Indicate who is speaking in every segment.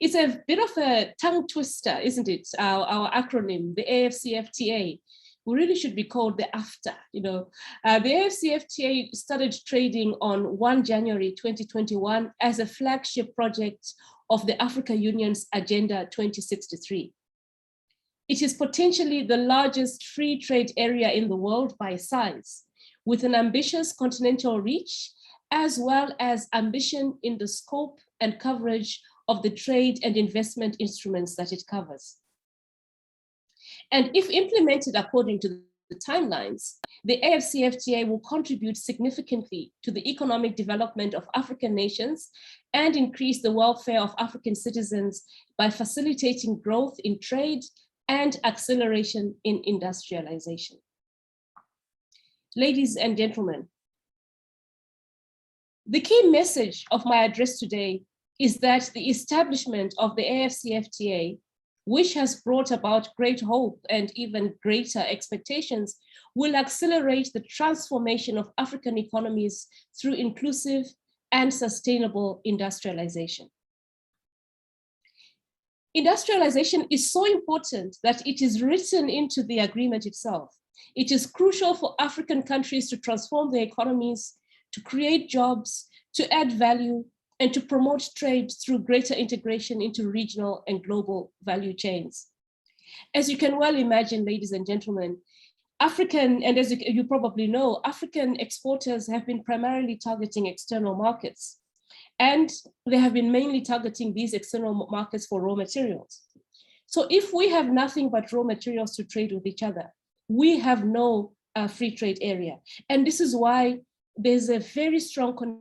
Speaker 1: It's a bit of a tongue twister, isn't it? Our acronym, the AfCFTA. We really should be called the AfCFTA. The AfCFTA started trading on 1 January 2021 as a flagship project of the Africa Union's Agenda 2063. It is potentially the largest free trade area in the world by size, with an ambitious continental reach, as well as ambition in the scope and coverage of the trade and investment instruments that it covers. And if implemented according to the timelines, the AfCFTA will contribute significantly to the economic development of African nations and increase the welfare of African citizens by facilitating growth in trade and acceleration in industrialization. Ladies and gentlemen, the key message of my address today is that the establishment of the AfCFTA, which has brought about great hope and even greater expectations, will accelerate the transformation of African economies through inclusive and sustainable industrialization. Industrialization is so important that it is written into the agreement itself. It is crucial for African countries to transform their economies, to create jobs, to add value, and to promote trade through greater integration into regional and global value chains. As you can well imagine, ladies and gentlemen, and as you probably know, African exporters have been primarily targeting external markets, and they have been mainly targeting these external markets for raw materials. So if we have nothing but raw materials to trade with each other, we have no free trade area. And this is why there's a very strong connection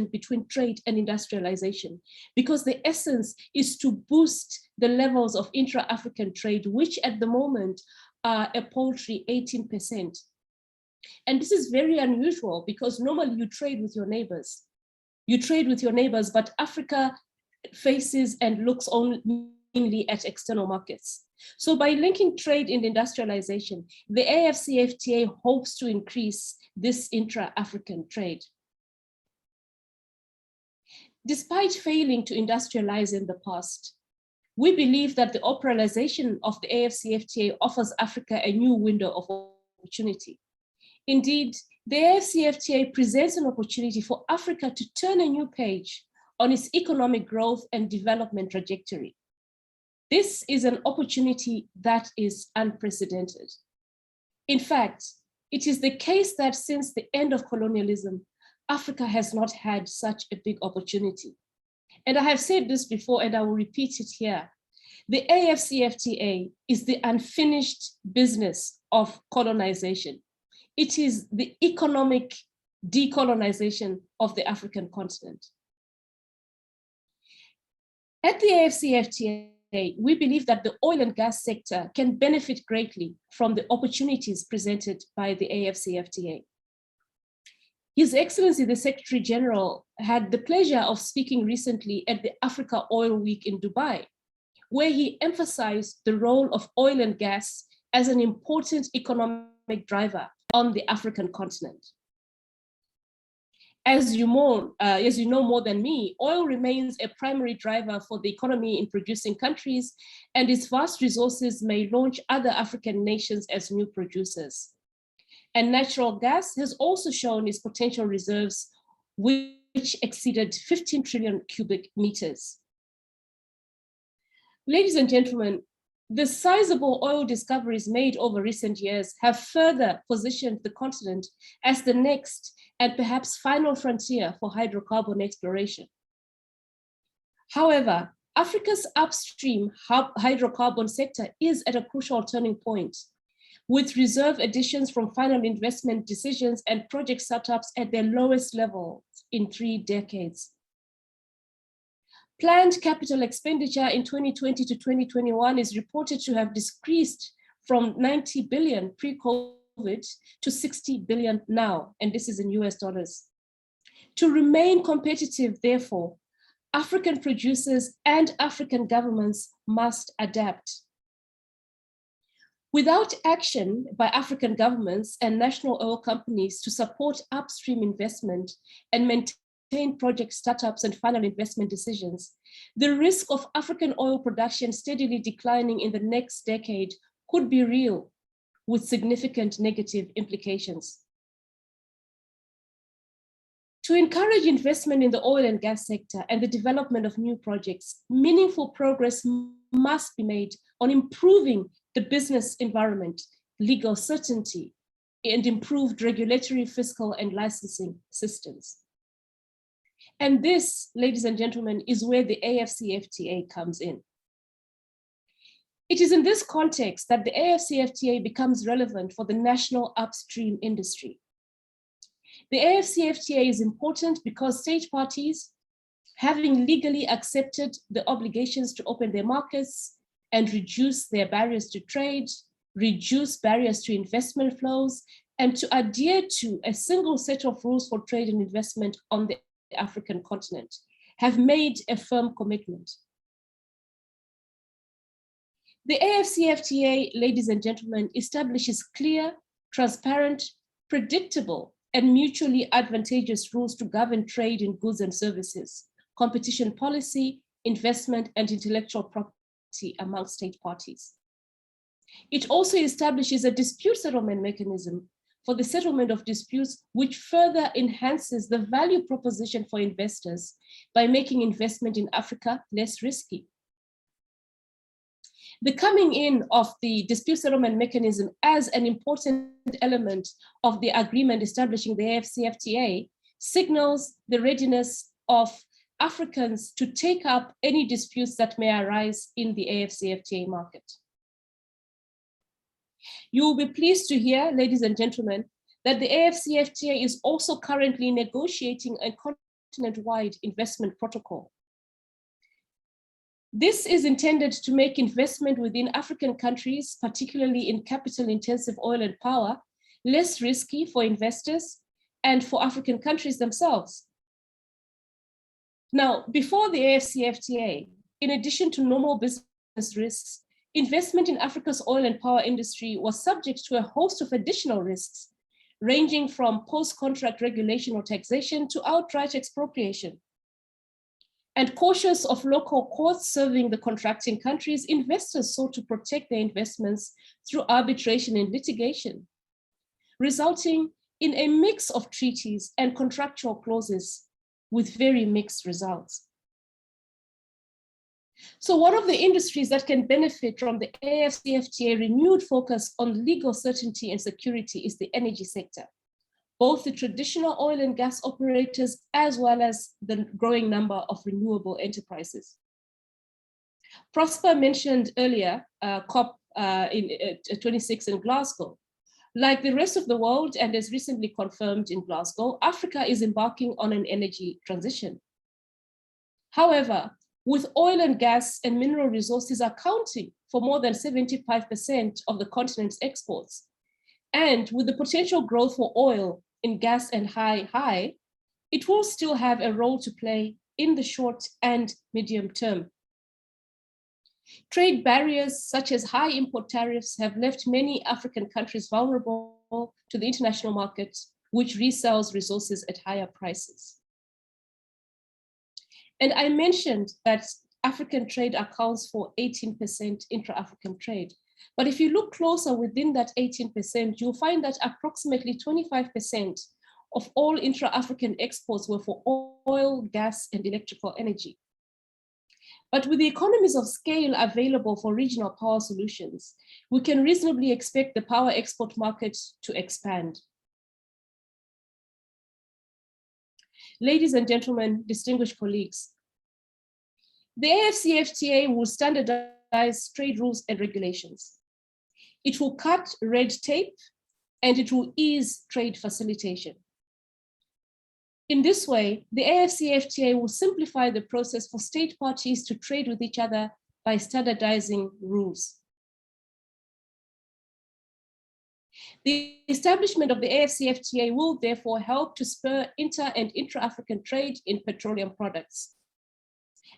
Speaker 1: between trade and industrialization, because the essence is to boost the levels of intra-African trade, which at the moment are a paltry 18%. And this is very unusual because normally you trade with your neighbors. You trade with your neighbors, but Africa faces and looks only at external markets. So by linking trade and industrialization, the AfCFTA hopes to increase this intra-African trade. Despite failing to industrialize in the past, we believe that the operationalization of the AfCFTA offers Africa a new window of opportunity. Indeed, the AfCFTA presents an opportunity for Africa to turn a new page on its economic growth and development trajectory. This is an opportunity that is unprecedented. In fact, it is the case that since the end of colonialism, Africa has not had such a big opportunity. And I have said this before, and I will repeat it here. The AfCFTA is the unfinished business of colonization. It is the economic decolonization of the African continent. At the AfCFTA, we believe that the oil and gas sector can benefit greatly from the opportunities presented by the AfCFTA. His Excellency, the Secretary General, had the pleasure of speaking recently at the Africa Oil Week in Dubai, where he emphasized the role of oil and gas as an important economic driver on the African continent. As you know more than me, oil remains a primary driver for the economy in producing countries, and its vast resources may launch other African nations as new producers. And natural gas has also shown its potential reserves, which exceeded 15 trillion cubic meters. Ladies and gentlemen, the sizable oil discoveries made over recent years have further positioned the continent as the next and perhaps final frontier for hydrocarbon exploration. However, Africa's upstream hydrocarbon sector is at a crucial turning point, with reserve additions from final investment decisions and project startups at their lowest level in 3 decades. Planned capital expenditure in 2020 to 2021 is reported to have decreased from 90 billion pre-COVID to 60 billion now, and this is in US dollars. To remain competitive, therefore, African producers and African governments must adapt. Without action by African governments and national oil companies to support upstream investment and maintain contain project startups and final investment decisions, the risk of African oil production steadily declining in the next decade could be real, with significant negative implications. To encourage investment in the oil and gas sector and the development of new projects, meaningful progress must be made on improving the business environment, legal certainty, and improved regulatory, fiscal, and licensing systems. And this, ladies and gentlemen, is where the AfCFTA comes in. It is in this context that the AfCFTA becomes relevant for the national upstream industry. The AfCFTA is important because state parties, having legally accepted the obligations to open their markets and reduce their barriers to trade, reduce barriers to investment flows, and to adhere to a single set of rules for trade and investment on the African continent, have made a firm commitment. The AfCFTA, ladies and gentlemen, establishes clear, transparent, predictable, and mutually advantageous rules to govern trade in goods and services, competition policy, investment, and intellectual property among state parties. It also establishes a dispute settlement mechanism for the settlement of disputes, which further enhances the value proposition for investors by making investment in Africa less risky. The coming in of the dispute settlement mechanism as an important element of the agreement establishing the AfCFTA signals the readiness of Africans to take up any disputes that may arise in the AfCFTA market. You will be pleased to hear, ladies and gentlemen, that the AfCFTA is also currently negotiating a continent-wide investment protocol. This is intended to make investment within African countries, particularly in capital-intensive oil and power, less risky for investors and for African countries themselves. Now, before the AfCFTA, in addition to normal business risks, investment in Africa's oil and power industry was subject to a host of additional risks, ranging from post-contract regulation or taxation to outright expropriation. And cautious of local courts serving the contracting countries, investors sought to protect their investments through arbitration and litigation, resulting in a mix of treaties and contractual clauses with very mixed results. So one of the industries that can benefit from the AfCFTA renewed focus on legal certainty and security is the energy sector, both the traditional oil and gas operators, as well as the growing number of renewable enterprises. Prosper mentioned earlier COP in 26 in Glasgow. Like the rest of the world, and as recently confirmed in Glasgow, Africa is embarking on an energy transition. However, with oil and gas and mineral resources accounting for more than 75% of the continent's exports, and with the potential growth for oil in gas and high, it will still have a role to play in the short and medium term. Trade barriers such as high import tariffs have left many African countries vulnerable to the international market, which resells resources at higher prices. And I mentioned that African trade accounts for 18% intra-African trade. But if you look closer within that 18%, you'll find that approximately 25% of all intra-African exports were for oil, gas, and electrical energy. But with the economies of scale available for regional power solutions, we can reasonably expect the power export market to expand. Ladies and gentlemen, distinguished colleagues, the AfCFTA will standardize trade rules and regulations. It will cut red tape and it will ease trade facilitation. In this way, the AfCFTA will simplify the process for state parties to trade with each other by standardizing rules. The establishment of the AfCFTA will therefore help to spur inter- and intra-African trade in petroleum products.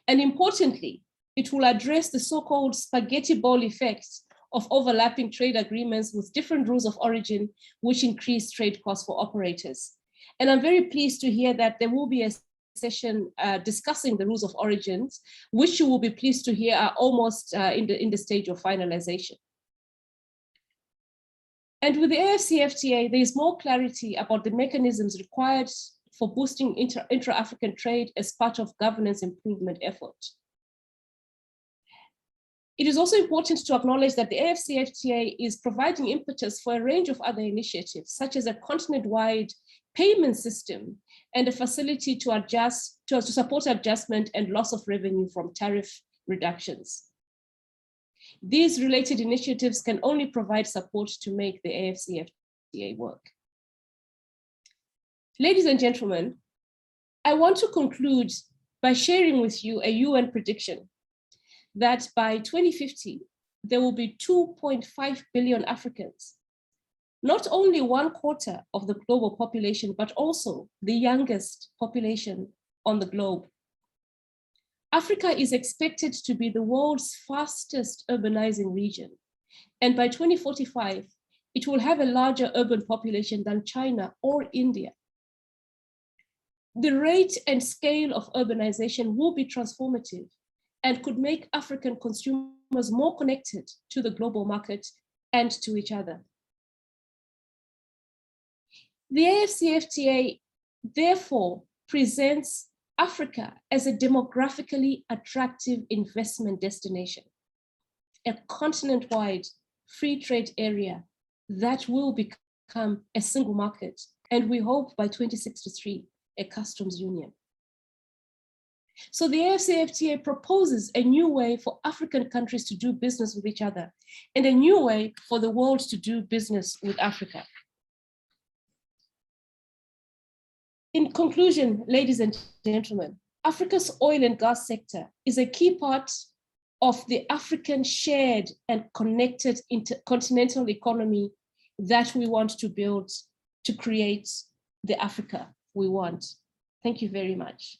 Speaker 1: And importantly, it will address the so-called spaghetti ball effect of overlapping trade agreements with different rules of origin, which increase trade costs for operators. And I'm very pleased to hear that there will be a session discussing the rules of origins, which you will be pleased to hear are almost in the stage of finalization. And with the AfCFTA, there is more clarity about the mechanisms required for boosting intra-African trade as part of governance improvement effort. It is also important to acknowledge that the AfCFTA is providing impetus for a range of other initiatives, such as a continent-wide payment system and a facility to support adjustment and loss of revenue from tariff reductions. These related initiatives can only provide support to make the AfCFTA work. Ladies and gentlemen, I want to conclude by sharing with you a UN prediction that by 2050, there will be 2.5 billion Africans, not only 1/4 of the global population, but also the youngest population on the globe. Africa is expected to be the world's fastest urbanizing region. And by 2045, it will have a larger urban population than China or India. The rate and scale of urbanization will be transformative and could make African consumers more connected to the global market and to each other. The AfCFTA therefore presents Africa as a demographically attractive investment destination, a continent-wide free trade area that will become a single market, and we hope by 2063, a customs union. So the AfCFTA proposes a new way for African countries to do business with each other and a new way for the world to do business with Africa. In conclusion, ladies and gentlemen, Africa's oil and gas sector is a key part of the African shared and connected intercontinental economy that we want to build to create the Africa we want. Thank you very much.